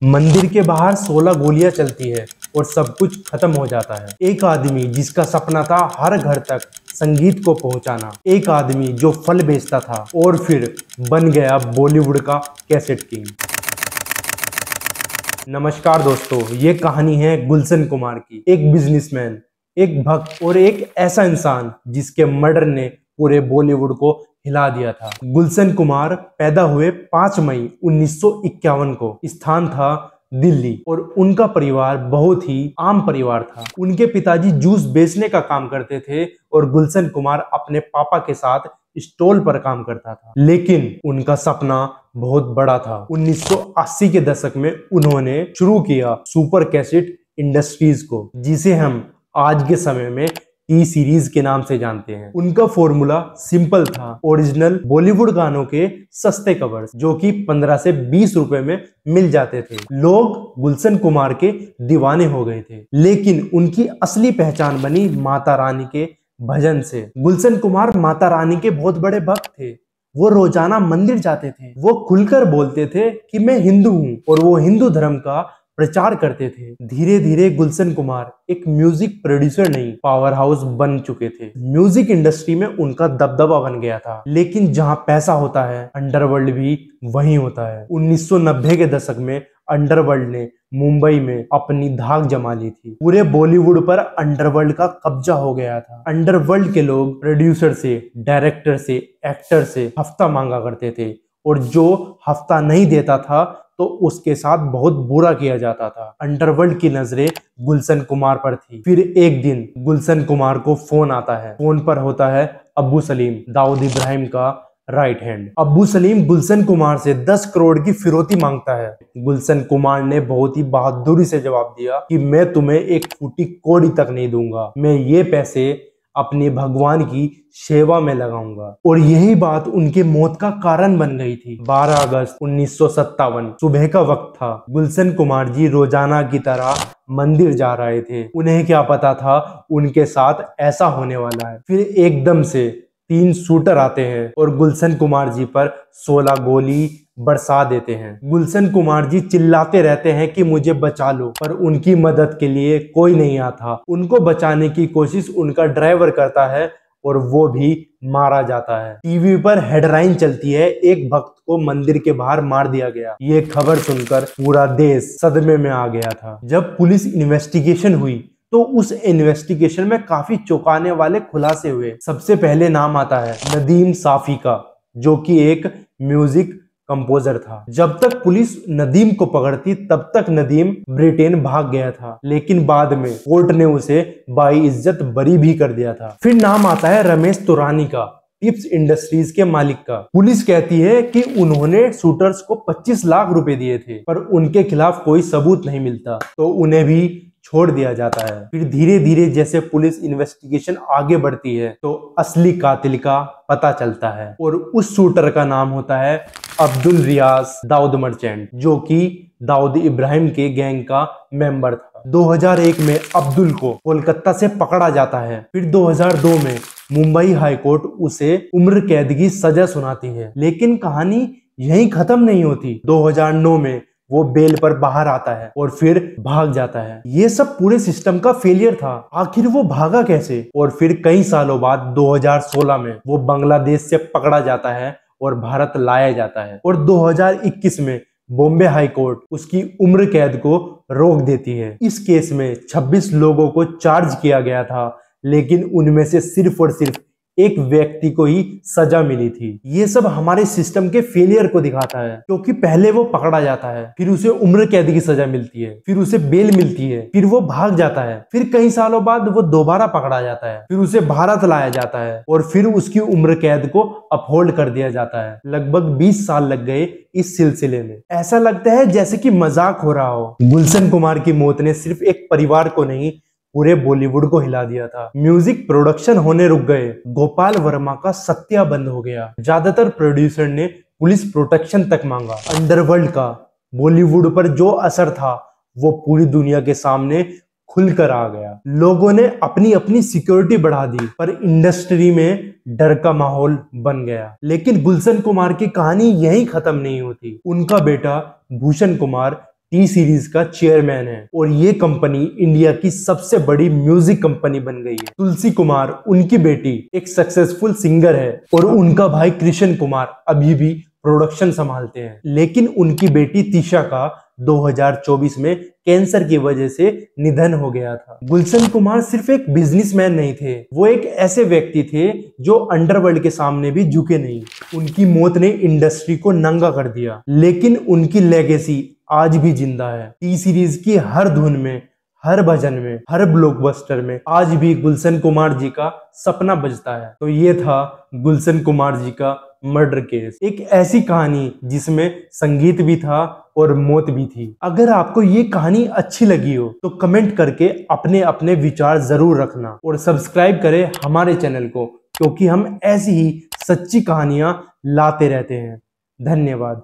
मंदिर के बाहर 16 गोलियां चलती है और सब कुछ खत्म हो जाता है। एक आदमी जिसका सपना था हर घर तक संगीत को पहुंचाना, एक आदमी जो फल बेचता था और फिर बन गया बॉलीवुड का कैसेट किंग। नमस्कार दोस्तों, ये कहानी है गुलशन कुमार की। एक बिजनेसमैन, एक भक्त और एक ऐसा इंसान जिसके मर्डर ने पूरे बॉलीवुड को हिला दिया था। गुलशन कुमार पैदा हुए 5 मई 1951 को। स्थान था दिल्ली और उनका परिवार बहुत ही आम परिवार था। उनके पिताजी जूस बेचने का काम करते थे और गुलशन कुमार अपने पापा के साथ स्टॉल पर काम करता था। लेकिन उनका सपना बहुत बड़ा था। 1980 के दशक में उन्होंने शुरू किया सुपर कैसेट इंडस्ट्रीज को, जिसे हम आज के समय में टी सीरीज के नाम से जानते हैं। उनका फॉर्मूला सिंपल था, ओरिजिनल बॉलीवुड गानों के सस्ते कवर्स जो कि 15 से 20 रुपए में मिल जाते थे। लोग गुलशन कुमार के दीवाने हो गए थे, लेकिन उनकी असली पहचान बनी माता रानी के भजन से। गुलशन कुमार माता रानी के बहुत बड़े भक्त थे। वो रोजाना मंदिर जाते थे। वो खुलकर बोलते थे कि मैं हिंदू हूँ और वो हिंदू धर्म का प्रचार करते थे। धीरे धीरे गुलशन कुमार एक म्यूजिक प्रोड्यूसर नहीं, पावर हाउस बन चुके थे। म्यूजिक इंडस्ट्री में उनका दबदबा बन गया था। लेकिन जहां पैसा होता है, अंडरवर्ल्ड भी वहीं होता है। 1990 के दशक में अंडरवर्ल्ड ने मुंबई में अपनी धाक जमा ली थी। पूरे बॉलीवुड पर अंडरवर्ल्ड का कब्जा हो गया था। अंडरवर्ल्ड के लोग प्रोड्यूसर से, डायरेक्टर से, एक्टर से हफ्ता मांगा करते थे और जो हफ्ता नहीं देता था तो उसके साथ बहुत बुरा किया जाता था। अंडरवर्ल्ड की नजरें गुलशन कुमार पर थी। फिर एक दिन गुलशन कुमार को फोन आता है। फोन पर होता है अब्बू सलीम, दाऊद इब्राहिम का राइट हैंड। अब्बू सलीम गुलशन कुमार से 10 करोड़ की फिरौती मांगता है। गुलशन कुमार ने बहुत ही बहादुरी से जवाब दिया कि मैं तुम्हें एक फूटी कौड़ी तक नहीं दूंगा, मैं ये पैसे अपने भगवान की सेवा में लगाऊंगा। और यही बात उनके मौत का कारण बन गई थी। 12 अगस्त 1957 सुबह का वक्त था। गुलशन कुमार जी रोजाना की तरह मंदिर जा रहे थे। उन्हें क्या पता था उनके साथ ऐसा होने वाला है। फिर एकदम से 3 शूटर आते हैं और गुलशन कुमार जी पर 16 गोली बरसा देते हैं। गुलशन कुमार जी चिल्लाते रहते हैं कि मुझे बचा लो, पर उनकी मदद के लिए कोई नहीं आता। उनको बचाने की कोशिश उनका ड्राइवर करता है और वो भी मारा जाता है। टीवी पर हेडलाइन चलती है, एक भक्त को मंदिर के बाहर मार दिया गया। ये खबर सुनकर पूरा देश सदमे में आ गया था। जब पुलिस इन्वेस्टिगेशन हुई तो उस इन्वेस्टिगेशन में काफी चौंकाने वाले खुलासे हुए। सबसे पहले नाम आता है नदीम साफी का, जो कि एक म्यूजिक कंपोजर था। जब तक पुलिस नदीम को पकड़ती तब तक नदीम ब्रिटेन भाग गया था, लेकिन बाद में कोर्ट ने उसे बाइज्जत बरी भी कर दिया था। फिर नाम आता है रमेश तुरानी का, टिप्स इंडस्ट्रीज के मालिक का। पुलिस कहती है कि उन्होंने शूटर्स को 25 लाख रुपए दिए थे, पर उनके खिलाफ कोई सबूत नहीं मिलता तो उन्हें भी छोड़ दिया जाता है। फिर धीरे धीरे जैसे पुलिस इन्वेस्टिगेशन आगे बढ़ती है तो असली कातिल का पता चलता है और उस शूटर का नाम होता है अब्दुल रियाज दाऊद मर्चेंट, जो कि दाऊद इब्राहिम के गैंग का मेंबर था। 2001 में अब्दुल को कोलकाता से पकड़ा जाता है। फिर 2002 में मुंबई हाई कोर्ट उसे उम्र कैद की सजा सुनाती है। लेकिन कहानी यहीं खत्म नहीं होती। 2009 में वो बेल पर बाहर आता है और फिर भाग जाता है। ये सब पूरे सिस्टम का फेलियर था। आखिर वो भागा कैसे? और फिर कई सालों बाद 2016 में वो बांग्लादेश से पकड़ा जाता है और भारत लाया जाता है। और 2021 में बॉम्बे हाई कोर्ट उसकी उम्र कैद को रोक देती है। इस केस में 26 लोगों को चार्ज किया गया था, लेकिन उनमें से सिर्फ और सिर्फ एक व्यक्ति को ही सजा मिली थी। ये सब हमारे सिस्टम के फेलियर को दिखाता है, क्योंकि पहले वो पकड़ा जाता है, फिर उसे उम्र कैद की सजा मिलती है, फिर उसे बेल मिलती है, फिर वो भाग जाता है, फिर कई सालों बाद वो दोबारा पकड़ा जाता है, फिर उसे भारत लाया जाता है और फिर उसकी उम्र कैद को अपहोल्ड कर दिया जाता है। लगभग 20 साल लग गए इस सिलसिले में। ऐसा लगता है जैसे कि मजाक हो रहा हो। गुलशन कुमार की मौत ने सिर्फ एक परिवार को नहीं, पूरे बॉलीवुड को हिला दिया था। म्यूजिक प्रोडक्शन होने रुक गए। गोपाल वर्मा का सत्या बंद हो गया। ज्यादातर प्रोड्यूसर ने पुलिस प्रोटेक्शन तक मांगा। अंडरवर्ल्ड का बॉलीवुड पर जो असर था वो पूरी दुनिया के सामने खुलकर आ गया। लोगों ने अपनी अपनी सिक्योरिटी बढ़ा दी, पर इंडस्ट्री में डर का माहौल बन गया। लेकिन गुलशन कुमार की कहानी यहीं खत्म नहीं होती। उनका बेटा भूषण कुमार टी सीरीज का चेयरमैन है और ये कंपनी इंडिया की सबसे बड़ी म्यूजिक कंपनी बन गई है। तुलसी कुमार उनकी बेटी एक सक्सेसफुल सिंगर है और उनका भाई कृष्ण कुमार अभी भी प्रोडक्शन संभालते हैं, लेकिन उनकी बेटी तिशा का 2024 में कैंसर की वजह से निधन हो गया था। गुलशन कुमार सिर्फ एक बिजनेसमैन नहीं थे, वो एक ऐसे व्यक्ति थे जो अंडरवर्ल्ड के सामने भी झुके नहीं। उनकी मौत ने इंडस्ट्री को नंगा कर दिया, लेकिन उनकी लेगेसी आज भी जिंदा है। टी सीरीज की हर धुन में, हर भजन में, हर ब्लॉकबस्टर में आज भी गुलशन कुमार जी का सपना बजता है। तो ये था गुलशन कुमार जी का मर्डर केस, एक ऐसी कहानी जिसमें संगीत भी था और मौत भी थी। अगर आपको ये कहानी अच्छी लगी हो तो कमेंट करके अपने अपने विचार जरूर रखना और सब्सक्राइब करें हमारे चैनल को, क्योंकि हम ऐसी ही सच्ची कहानियां लाते रहते हैं। धन्यवाद।